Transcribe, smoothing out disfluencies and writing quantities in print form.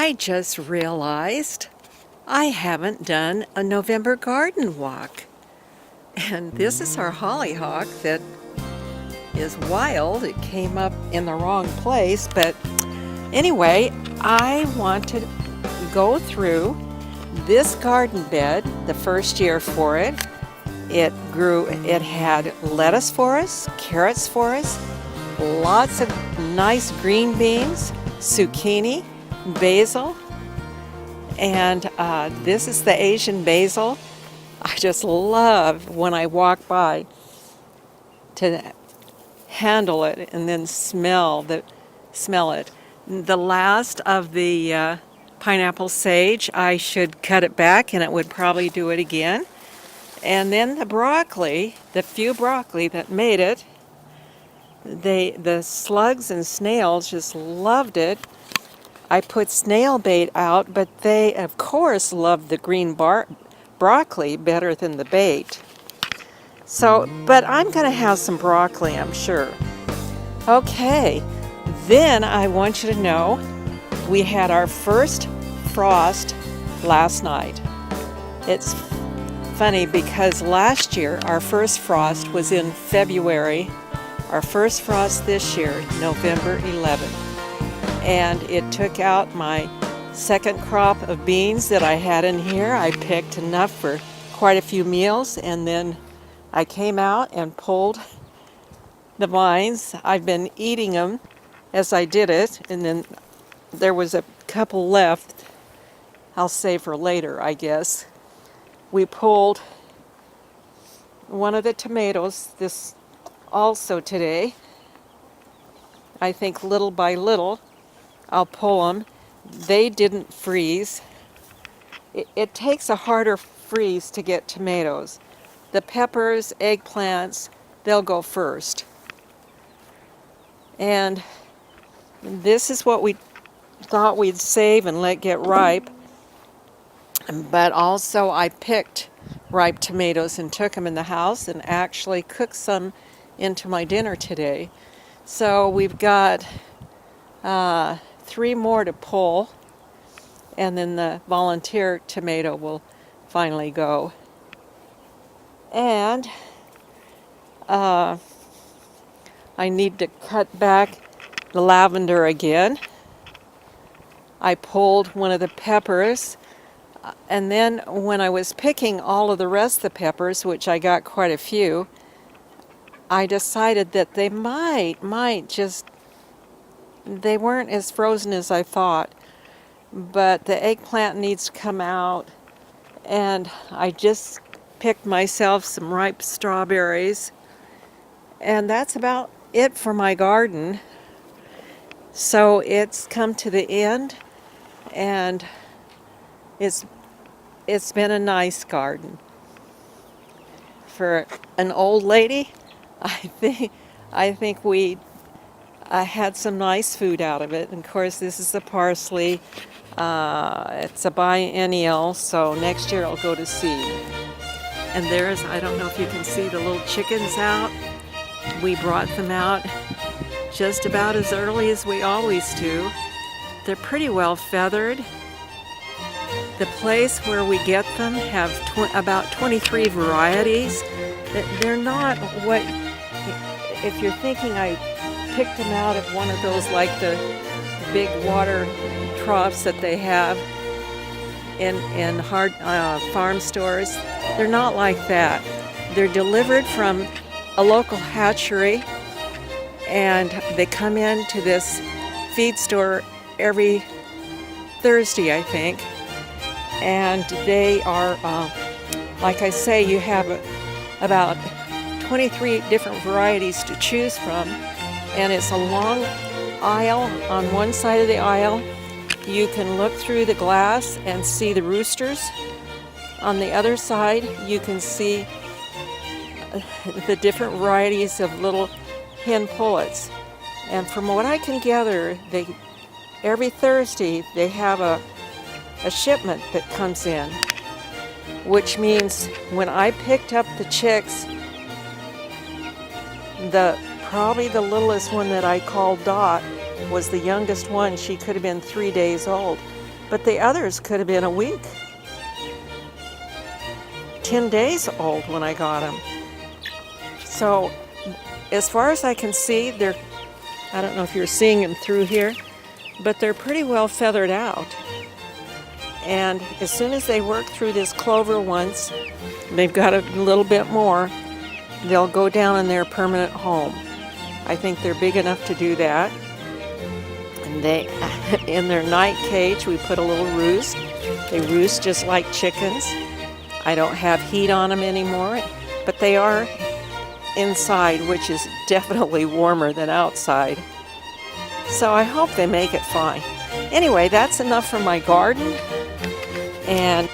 I just realized I haven't done a November garden walk. And this is our hollyhock that is wild. It came up in the wrong place, but anyway, I want to go through this garden bed the first year for it. It had lettuce for us, carrots for us, lots of nice green beans, zucchini, basil, and this is the Asian basil. I just love when I walk by to handle it and then smell it. The last of the pineapple sage, I should cut it back and it would probably do it again. And then the broccoli, the few broccoli that made it, the slugs and snails just loved it. I put snail bait out, but they, of course, loved the green broccoli better than the bait. So, but I'm going to have some broccoli, I'm sure. Okay, then I want you to know we had our first frost last night. It's funny because last year our first frost was in February. Our first frost this year, November 11th. And it took out my second crop of beans that I had in here. I picked enough for quite a few meals, and then I came out and pulled the vines. I've been eating them as I did it, and then there was a couple left. I'll save for later, I guess. We pulled one of the tomatoes this also today. I think little by little I'll pull them. They didn't freeze. It takes a harder freeze to get tomatoes. The peppers, eggplants, they'll go first. And this is what we thought we'd save and let get ripe. But also I picked ripe tomatoes and took them in the house and actually cooked some into my dinner today. So we've got 3 more to pull, and then the volunteer tomato will finally go. And I need to cut back the lavender again. I pulled one of the peppers, and then when I was picking all of the rest of the peppers, which I got quite a few, I decided that they might just, they weren't as frozen as I thought, but the eggplant needs to come out, and I just picked myself some ripe strawberries, and that's about it for my garden. So it's come to the end, and it's been a nice garden. For an old lady, I think we had some nice food out of it. And of course, this is the parsley. It's a biennial, so next year it'll go to seed. And there's, I don't know if you can see the little chickens out. We brought them out just about as early as we always do. They're pretty well feathered. The place where we get them have about 23 varieties. They're not what, if you're thinking I picked them out of one of those, like the big water troughs that they have in hard farm stores. They're not like that. They're delivered from a local hatchery, and they come into this feed store every Thursday, I think. And they are, like I say, you have about 23 different varieties to choose from, and it's a long aisle. On one side of the aisle, you can look through the glass and see the roosters. On the other side, you can see the different varieties of little hen pullets. And from what I can gather, every Thursday they have a shipment that comes in, which means when I picked up the chicks, probably the littlest one that I called Dot was the youngest one. She could have been 3 days old. but the others could have been a week, 10 days old when I got them. So as far as I can see, I don't know if you're seeing them through here, but they're pretty well feathered out. And as soon as they work through this clover once, they've got a little bit more, they'll go down in their permanent home. I think they're big enough to do that. And they, in their night cage, we put a little roost. They roost just like chickens. I don't have heat on them anymore, but they are inside, which is definitely warmer than outside. So I hope they make it fine. Anyway, that's enough for my garden. And